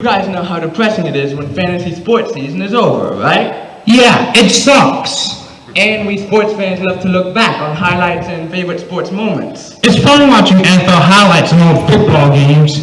You guys know how depressing it is when fantasy sports season is over, right? Yeah, it sucks. And we sports fans love to look back on highlights and favorite sports moments. It's fun watching NFL highlights and old football games.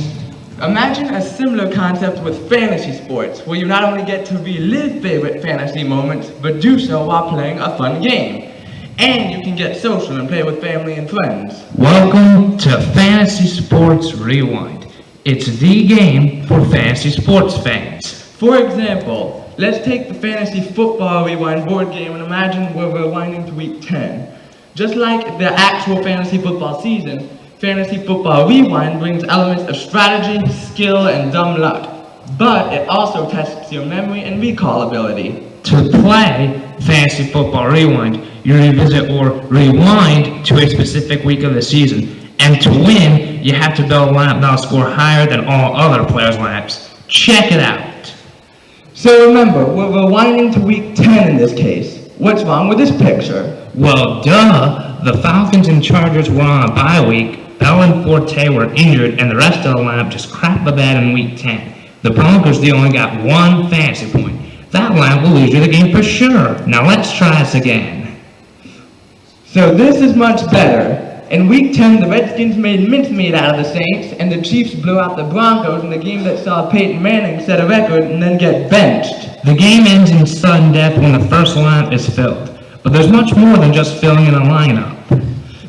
Imagine a similar concept with fantasy sports, where you not only get to relive favorite fantasy moments, but do so while playing a fun game. And you can get social and play with family and friends. Welcome to Fantasy Sports Rewind. It's the game for fantasy sports fans. For example, let's take the Fantasy Football Rewind board game and imagine we're rewinding to week 10. Just like the actual fantasy football season, Fantasy Football Rewind brings elements of strategy, skill, and dumb luck. But it also tests your memory and recall ability. To play Fantasy Football Rewind, you revisit or rewind to a specific week of the season. And to win, you have to build a lap that'll score higher than all other players' laps. Check it out. So remember, we're rewinding to week 10 in this case. What's wrong with this picture? Well, duh. The Falcons and Chargers were on a bye week. Bell and Forte were injured, and the rest of the lap just crapped the bed in week 10. The Broncos, they only got one fantasy point. That lap will lose you the game for sure. Now let's try this again. So this is much better. In week 10, the Redskins made mincemeat out of the Saints, and the Chiefs blew out the Broncos in the game that saw Peyton Manning set a record and then get benched. The game ends in sudden death when the first lap is filled. But there's much more than just filling in a lineup.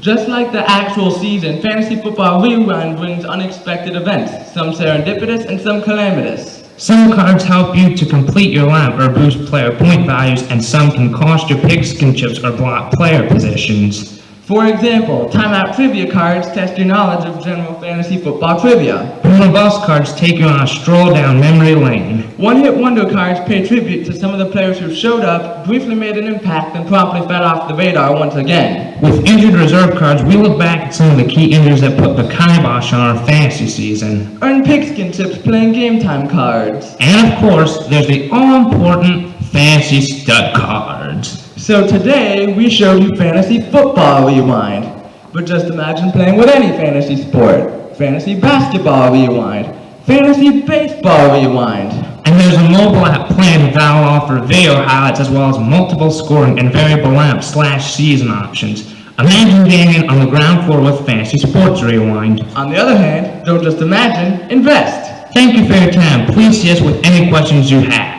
Just like the actual season, Fantasy Football Rewind brings unexpected events, some serendipitous and some calamitous. Some cards help you to complete your lap or boost player point values, and some can cost your pigskin chips or block player positions. For example, timeout trivia cards test your knowledge of general fantasy football trivia. Bruno Bus cards take you on a stroll down memory lane. One-hit wonder cards pay tribute to some of the players who showed up, briefly made an impact, and promptly fell off the radar once again. With injured reserve cards, we look back at some of the key injuries that put the kibosh on our fantasy season. Earn pigskin chips playing game time cards. And of course, there's the all-important fantasy stud cards. So today, we showed you Fantasy Football Rewind. But just imagine playing with any fantasy sport. Fantasy Basketball Rewind. Fantasy Baseball Rewind. And there's a mobile app planned that'll offer video highlights as well as multiple scoring and variable lamp/season options. Imagine gaming on the ground floor with Fantasy Sports Rewind. On the other hand, don't just imagine, invest. Thank you for your time. Please see us with any questions you have.